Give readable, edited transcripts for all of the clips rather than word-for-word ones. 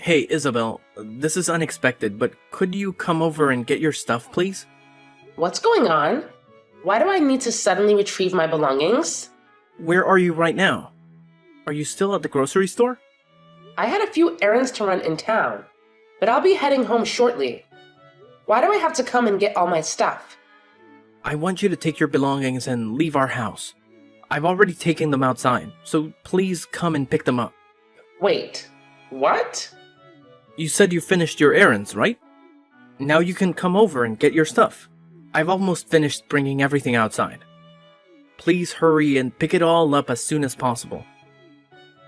Hey, Isabel, this is unexpected, but could you come over and get your stuff, please? What's going on? Why do I need to suddenly retrieve my belongings? Where are you right now? Are you still at the grocery store? I had a few errands to run in town, but I'll be heading home shortly. Why do I have to come and get all my stuff? I want you to take your belongings and leave our house. I've already taken them outside, so please come and pick them up. Wait, what? You said you finished your errands, right? Now you can come over and get your stuff. I've almost finished bringing everything outside. Please hurry and pick it all up as soon as possible.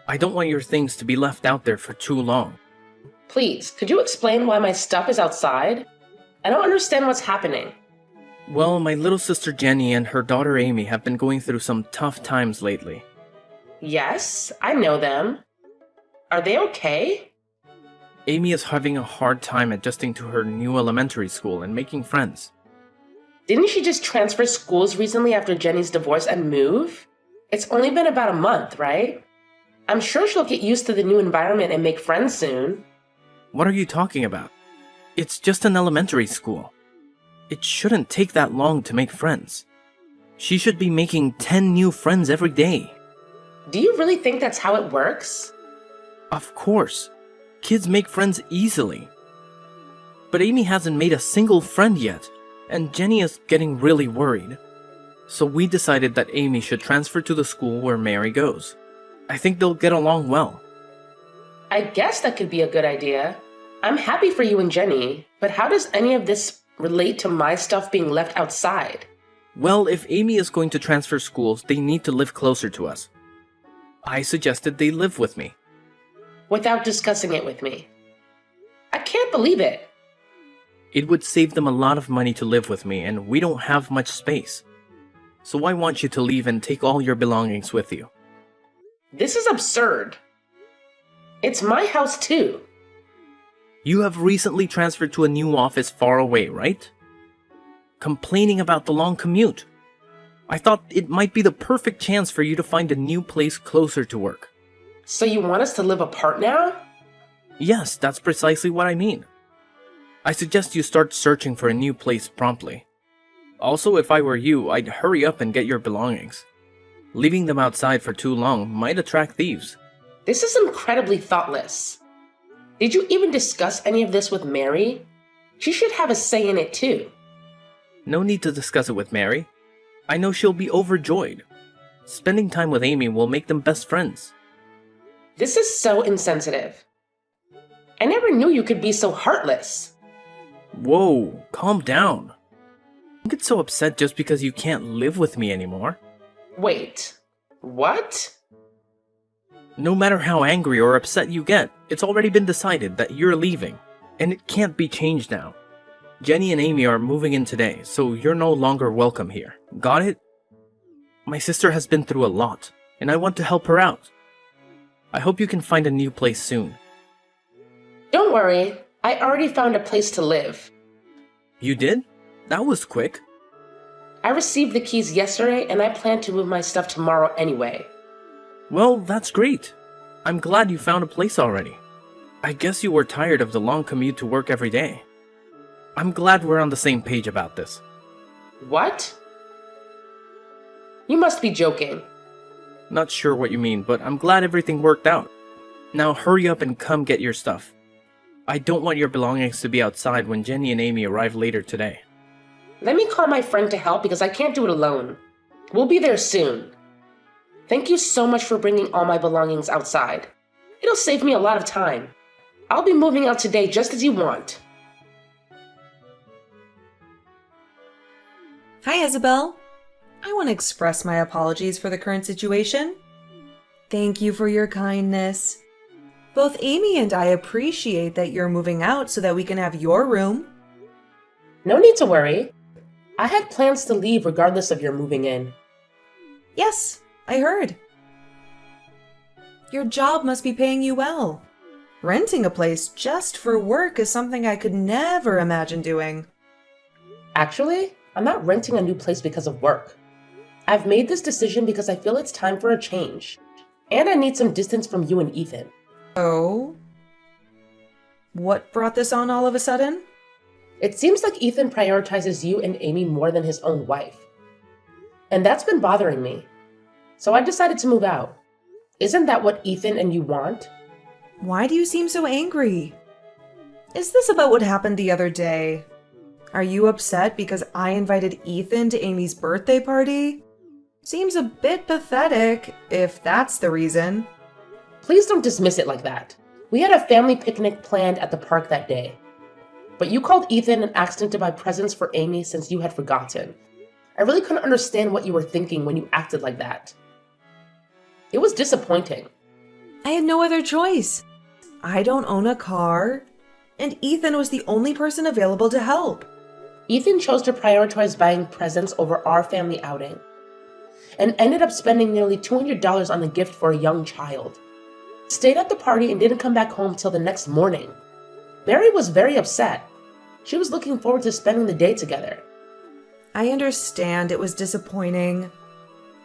I don't want your things to be left out there for too long. Please, could you explain why my stuff is outside? I don't understand what's happening. Well, my little sister Jenny and her daughter Amy have been going through some tough times lately. Yes, I know them. Are they okay? Amy is having a hard time adjusting to her new elementary school and making friends. Didn't she just transfer schools recently after Jenny's divorce and move? It's only been about a month, right? I'm sure she'll get used to the new environment and make friends soon. What are you talking about? It's just an elementary school. It shouldn't take that long to make friends. She should be making 10 new friends every day. Do you really think that's how it works? Of course. Kids make friends easily. But Amy hasn't made a single friend yet, and Jenny is getting really worried. So we decided that Amy should transfer to the school where Mary goes. I think they'll get along well. I guess that could be a good idea. I'm happy for you and Jenny, but how does any of this relate to my stuff being left outside? Well, if Amy is going to transfer schools, they need to live closer to us. I suggested they live with me. Without discussing it with me. I can't believe it. It would save them a lot of money to live with me, and we don't have much space. So I want you to leave and take all your belongings with you. This is absurd. It's my house too. You have recently transferred to a new office far away, right? Complaining about the long commute. I thought it might be the perfect chance for you to find a new place closer to work. So you want us to live apart now? Yes, that's precisely what I mean. I suggest you start searching for a new place promptly. Also, if I were you, I'd hurry up and get your belongings. Leaving them outside for too long might attract thieves. This is incredibly thoughtless. Did you even discuss any of this with Mary? She should have a say in it too. No need to discuss it with Mary. I know she'll be overjoyed. Spending time with Amy will make them best friends. This is so insensitive. I never knew you could be so heartless. Whoa, calm down. Don't get so upset just because you can't live with me anymore. Wait, what? No matter how angry or upset you get, it's already been decided that you're leaving, and it can't be changed now. Jenny and Amy are moving in today, so you're no longer welcome here. Got it? My sister has been through a lot, and I want to help her out. I hope you can find a new place soon. Don't worry, I already found a place to live. You did? That was quick. I received the keys yesterday and I plan to move my stuff tomorrow anyway. Well, that's great. I'm glad you found a place already. I guess you were tired of the long commute to work every day. I'm glad we're on the same page about this. What? You must be joking. Not sure what you mean, but I'm glad everything worked out. Now hurry up and come get your stuff. I don't want your belongings to be outside when Jenny and Amy arrive later today. Let me call my friend to help because I can't do it alone. We'll be there soon. Thank you so much for bringing all my belongings outside. It'll save me a lot of time. I'll be moving out today just as you want. Hi, Isabel. I want to express my apologies for the current situation. Thank you for your kindness. Both Amy and I appreciate that you're moving out so that we can have your room. No need to worry. I had plans to leave regardless of your moving in. Yes, I heard. Your job must be paying you well. Renting a place just for work is something I could never imagine doing. Actually, I'm not renting a new place because of work. I've made this decision because I feel it's time for a change. And I need some distance from you and Ethan. Oh? What brought this on all of a sudden? It seems like Ethan prioritizes you and Amy more than his own wife. And that's been bothering me. So I decided to move out. Isn't that what Ethan and you want? Why do you seem so angry? Is this about what happened the other day? Are you upset because I invited Ethan to Amy's birthday party? Seems a bit pathetic, if that's the reason. Please don't dismiss it like that. We had a family picnic planned at the park that day. But you called Ethan and asked him to buy presents for Amy since you had forgotten. I really couldn't understand what you were thinking when you acted like that. It was disappointing. I had no other choice. I don't own a car, and Ethan was the only person available to help. Ethan chose to prioritize buying presents over our family outing, and ended up spending nearly $200 on the gift for a young child. Stayed at the party and didn't come back home till the next morning. Mary was very upset. She was looking forward to spending the day together. I understand it was disappointing,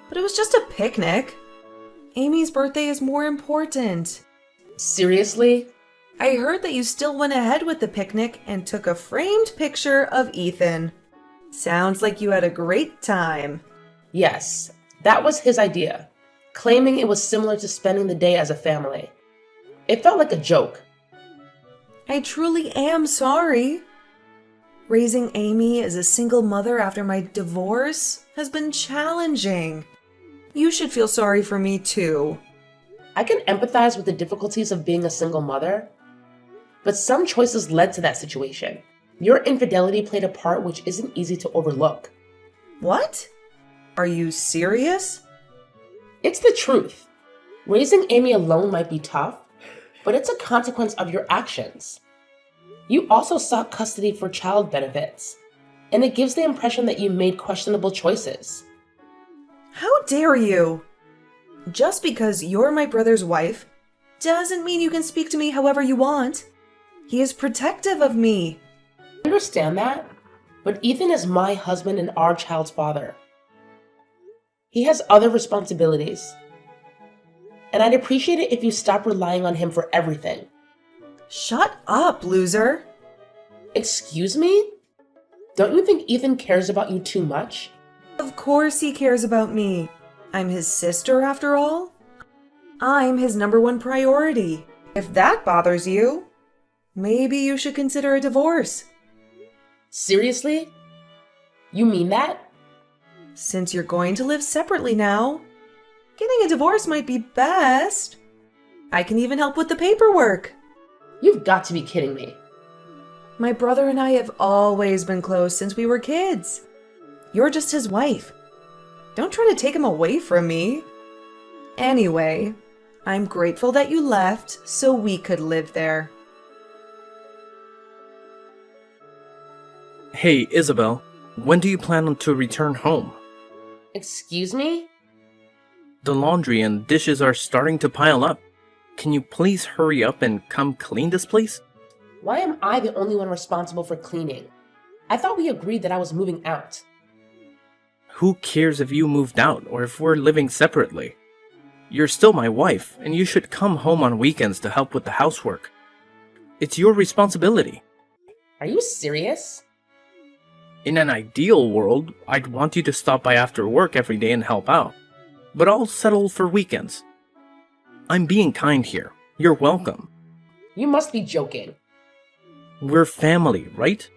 but it was just a picnic. Amy's birthday is more important. Seriously? I heard that you still went ahead with the picnic and took a framed picture of Ethan. Sounds like you had a great time. Yes, that was his idea, claiming it was similar to spending the day as a family. It felt like a joke. I truly am sorry. Raising Amy as a single mother after my divorce has been challenging. You should feel sorry for me too. I can empathize with the difficulties of being a single mother, but some choices led to that situation. Your infidelity played a part which isn't easy to overlook. What? Are you serious? It's the truth. Raising Amy alone might be tough, but it's a consequence of your actions. You also sought custody for child benefits, and it gives the impression that you made questionable choices. How dare you? Just because you're my brother's wife doesn't mean you can speak to me however you want. He is protective of me. I understand that, but Ethan is my husband and our child's father. He has other responsibilities, and I'd appreciate it if you stop relying on him for everything. Shut up, loser. Excuse me? Don't you think Ethan cares about you too much? Of course he cares about me. I'm his sister after all. I'm his #1 priority. If that bothers you, maybe you should consider a divorce. Seriously? You mean that? Since you're going to live separately now, getting a divorce might be best. I can even help with the paperwork. You've got to be kidding me. My brother and I have always been close since we were kids. You're just his wife. Don't try to take him away from me. Anyway, I'm grateful that you left so we could live there. Hey, Isabel, when do you plan to return home? Excuse me? The laundry and dishes are starting to pile up. Can you please hurry up and come clean this place? Why am I the only one responsible for cleaning? I thought we agreed that I was moving out. Who cares if you moved out or if we're living separately? You're still my wife, and you should come home on weekends to help with the housework. It's your responsibility. Are you serious? In an ideal world, I'd want you to stop by after work every day and help out. But I'll settle for weekends. I'm being kind here. You're welcome. You must be joking. We're family, right?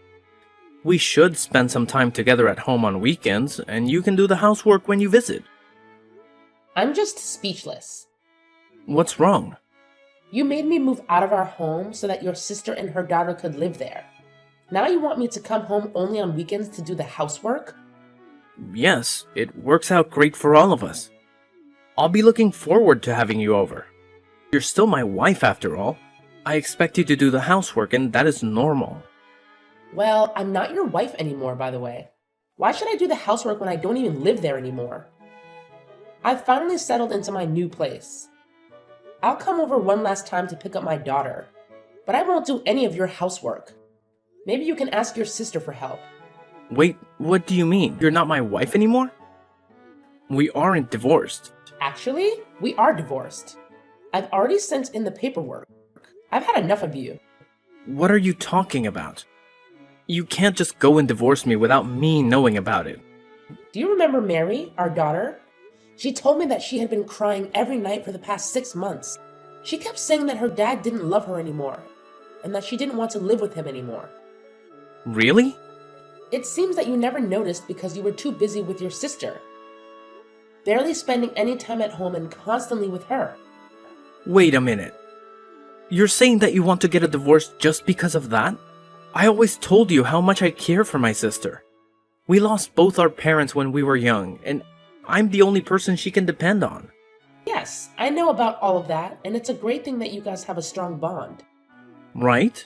We should spend some time together at home on weekends, and you can do the housework when you visit. I'm just speechless. What's wrong? You made me move out of our home so that your sister and her daughter could live there. Now you want me to come home only on weekends to do the housework? Yes, it works out great for all of us. I'll be looking forward to having you over. You're still my wife after all. I expect you to do the housework, and that is normal. Well, I'm not your wife anymore, by the way. Why should I do the housework when I don't even live there anymore? I've finally settled into my new place. I'll come over one last time to pick up my daughter, but I won't do any of your housework. Maybe you can ask your sister for help. Wait, what do you mean? You're not my wife anymore? We aren't divorced. Actually, we are divorced. I've already sent in the paperwork. I've had enough of you. What are you talking about? You can't just go and divorce me without me knowing about it. Do you remember Mary, our daughter? She told me that she had been crying every night for the past 6 months. She kept saying that her dad didn't love her anymore, and that she didn't want to live with him anymore. Really? It seems that you never noticed because you were too busy with your sister, barely spending any time at home and constantly with her. Wait a minute. You're saying that you want to get a divorce just because of that? I always told you how much I care for my sister. We lost both our parents when we were young, and I'm the only person she can depend on. Yes, I know about all of that, and it's a great thing that you guys have a strong bond. Right?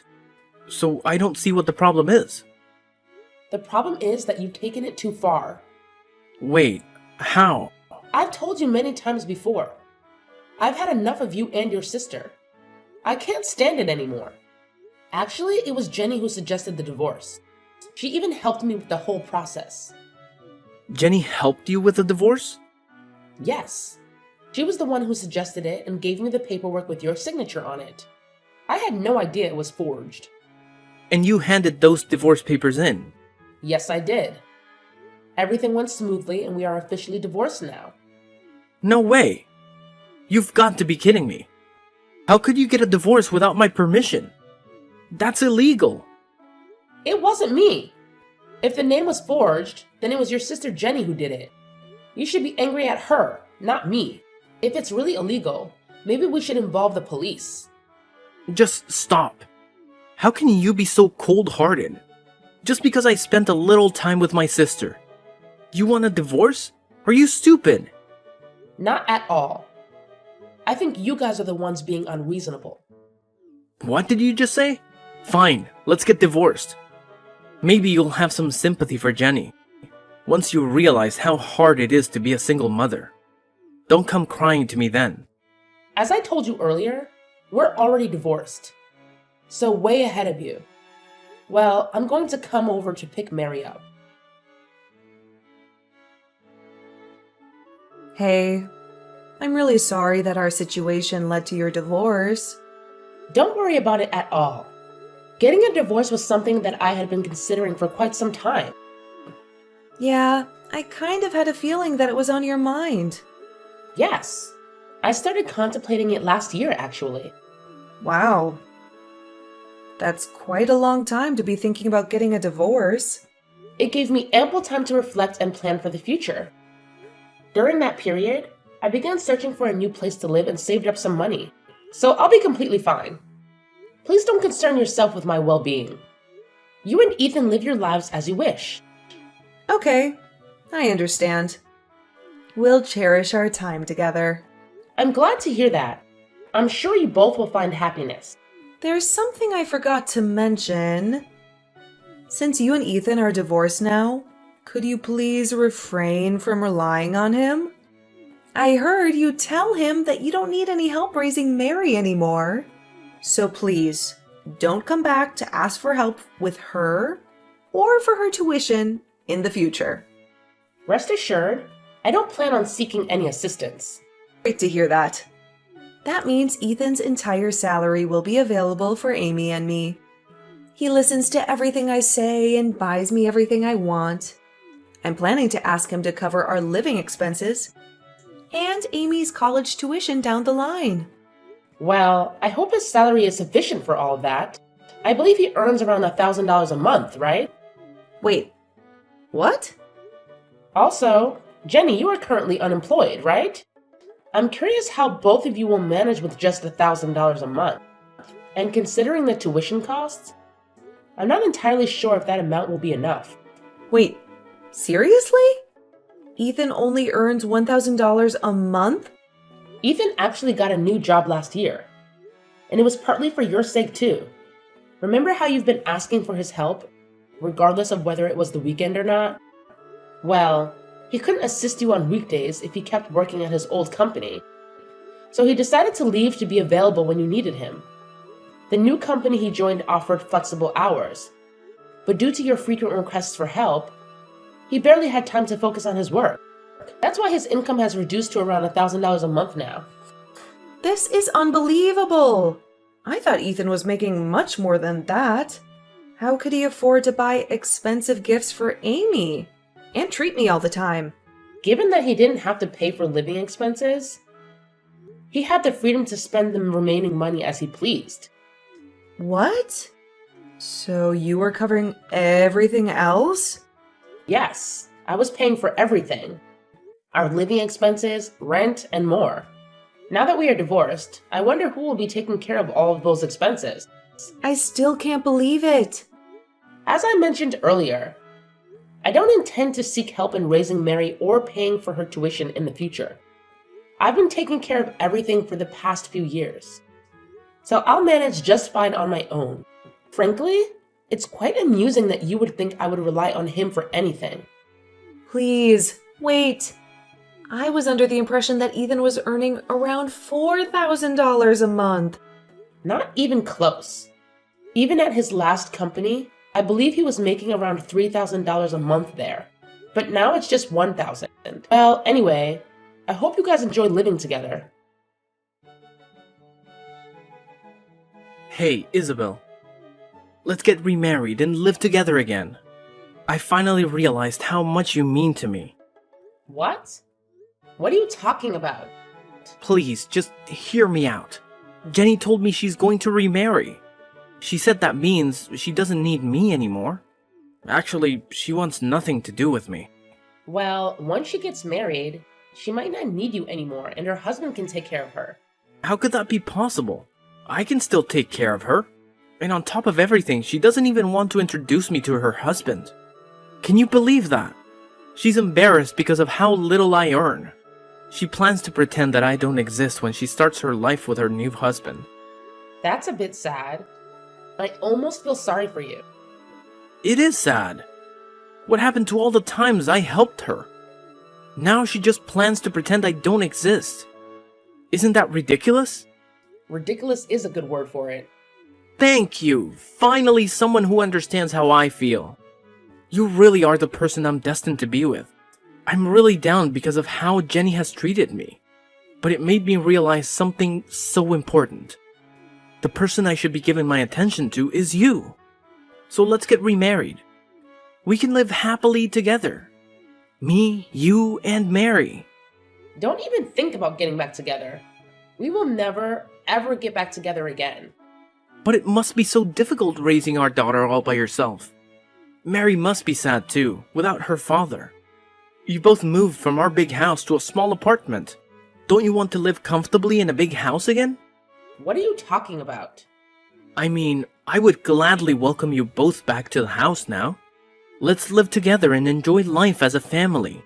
So I don't see what the problem is. The problem is that you've taken it too far. Wait, how? I've told you many times before. I've had enough of you and your sister. I can't stand it anymore. Actually, it was Jenny who suggested the divorce. She even helped me with the whole process. Jenny helped you with the divorce? Yes. She was the one who suggested it and gave me the paperwork with your signature on it. I had no idea it was forged. And you handed those divorce papers in? Yes, I did. Everything went smoothly and we are officially divorced now. No way! You've got to be kidding me. How could you get a divorce without my permission? That's illegal. It wasn't me. If the name was forged, then it was your sister Jenny who did it. You should be angry at her, not me. If it's really illegal, maybe we should involve the police. Just stop. How can you be so cold-hearted? Just because I spent a little time with my sister. You want a divorce? Are you stupid? Not at all. I think you guys are the ones being unreasonable. What did you just say? Fine, let's get divorced. Maybe you'll have some sympathy for Jenny. Once you realize how hard it is to be a single mother. Don't come crying to me then. As I told you earlier, we're already divorced. So way ahead of you. Well, I'm going to come over to pick Mary up. Hey, I'm really sorry that our situation led to your divorce. Don't worry about it at all. Getting a divorce was something that I had been considering for quite some time. Yeah, I kind of had a feeling that it was on your mind. Yes, I started contemplating it last year, actually. Wow. That's quite a long time to be thinking about getting a divorce. It gave me ample time to reflect and plan for the future. During that period, I began searching for a new place to live and saved up some money. So I'll be completely fine. Please don't concern yourself with my well-being. You and Ethan live your lives as you wish. Okay, I understand. We'll cherish our time together. I'm glad to hear that. I'm sure you both will find happiness. There's something I forgot to mention. Since you and Ethan are divorced now, could you please refrain from relying on him? I heard you tell him that you don't need any help raising Mary anymore. So please, don't come back to ask for help with her or for her tuition in the future. Rest assured, I don't plan on seeking any assistance. Great to hear that. That means Ethan's entire salary will be available for Amy and me. He listens to everything I say and buys me everything I want. I'm planning to ask him to cover our living expenses and Amy's college tuition down the line. Well, I hope his salary is sufficient for all of that. I believe he earns around $1,000 a month, right? Wait, what? Also, Jenny, you are currently unemployed, right? I'm curious how both of you will manage with just $1,000 a month. And considering the tuition costs, I'm not entirely sure if that amount will be enough. Wait, seriously? Ethan only earns $1,000 a month? Ethan actually got a new job last year. And it was partly for your sake too. Remember how you've been asking for his help, regardless of whether it was the weekend or not? Well, he couldn't assist you on weekdays if he kept working at his old company. So he decided to leave to be available when you needed him. The new company he joined offered flexible hours, but due to your frequent requests for help, he barely had time to focus on his work. That's why his income has reduced to around $1,000 a month now. This is unbelievable. I thought Ethan was making much more than that. How could he afford to buy expensive gifts for Amy? And treat me all the time? Given that he didn't have to pay for living expenses, he had the freedom to spend the remaining money as he pleased. What? So you were covering everything else? Yes, I was paying for everything. Our living expenses, rent, and more. Now that we are divorced, I wonder who will be taking care of all of those expenses. I still can't believe it. As I mentioned earlier, I don't intend to seek help in raising Mary or paying for her tuition in the future. I've been taking care of everything for the past few years, so I'll manage just fine on my own. Frankly, it's quite amusing that you would think I would rely on him for anything. Please, wait. I was under the impression that Ethan was earning around $4,000 a month. Not even close. Even at his last company, I believe he was making around $3,000 a month there. But now it's just $1,000. Well, anyway, I hope you guys enjoy living together. Hey, Isabel. Let's get remarried and live together again. I finally realized how much you mean to me. What? What are you talking about? Please, just hear me out. Jenny told me she's going to remarry. She said that means she doesn't need me anymore. Actually, she wants nothing to do with me. Well, once she gets married, she might not need you anymore and her husband can take care of her. How could that be possible? I can still take care of her. And on top of everything, she doesn't even want to introduce me to her husband. Can you believe that? She's embarrassed because of how little I earn. She plans to pretend that I don't exist when she starts her life with her new husband. That's a bit sad. I almost feel sorry for you. It is sad. What happened to all the times I helped her? Now she just plans to pretend I don't exist. Isn't that ridiculous? Ridiculous is a good word for it. Thank you! Finally someone who understands how I feel. You really are the person I'm destined to be with. I'm really down because of how Jenny has treated me. But it made me realize something so important. The person I should be giving my attention to is you. So let's get remarried. We can live happily together. Me, you, and Mary. Don't even think about getting back together. We will never, ever get back together again. But it must be so difficult raising our daughter all by yourself. Mary must be sad too, without her father. You both moved from our big house to a small apartment. Don't you want to live comfortably in a big house again? What are you talking about? I mean, I would gladly welcome you both back to the house now. Let's live together and enjoy life as a family.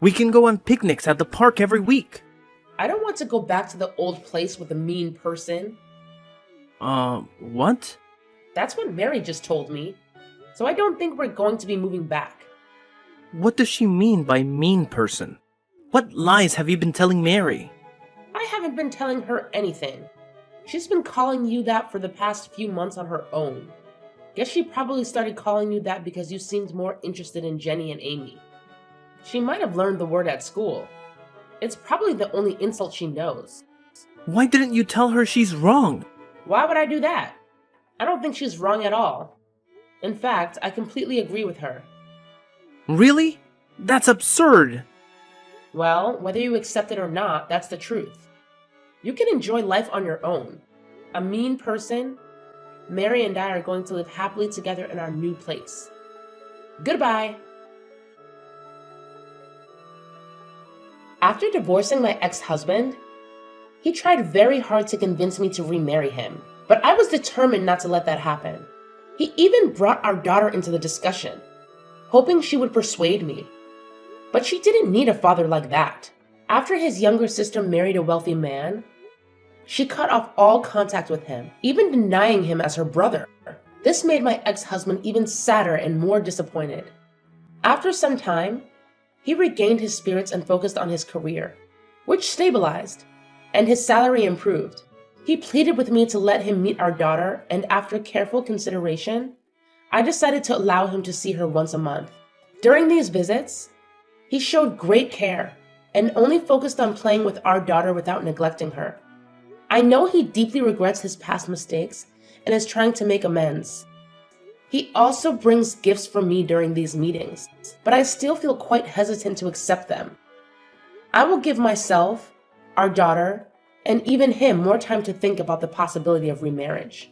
We can go on picnics at the park every week. I don't want to go back to the old place with a mean person. What? That's what Mary just told me. So I don't think we're going to be moving back. What does she mean by mean person? What lies have you been telling Mary? I haven't been telling her anything. She's been calling you that for the past few months on her own. Guess she probably started calling you that because you seemed more interested in Jenny and Amy. She might have learned the word at school. It's probably the only insult she knows. Why didn't you tell her she's wrong? Why would I do that? I don't think she's wrong at all. In fact, I completely agree with her. Really? That's absurd. Well, whether you accept it or not, that's the truth. You can enjoy life on your own. A mean person, Mary and I are going to live happily together in our new place. Goodbye. After divorcing my ex-husband, he tried very hard to convince me to remarry him, but I was determined not to let that happen. He even brought our daughter into the discussion, hoping she would persuade me. But she didn't need a father like that. After his younger sister married a wealthy man, she cut off all contact with him, even denying him as her brother. This made my ex-husband even sadder and more disappointed. After some time, he regained his spirits and focused on his career, which stabilized, and his salary improved. He pleaded with me to let him meet our daughter, and after careful consideration, I decided to allow him to see her once a month. During these visits, he showed great care and only focused on playing with our daughter without neglecting her. I know he deeply regrets his past mistakes and is trying to make amends. He also brings gifts for me during these meetings, but I still feel quite hesitant to accept them. I will give myself, our daughter, and even him more time to think about the possibility of remarriage.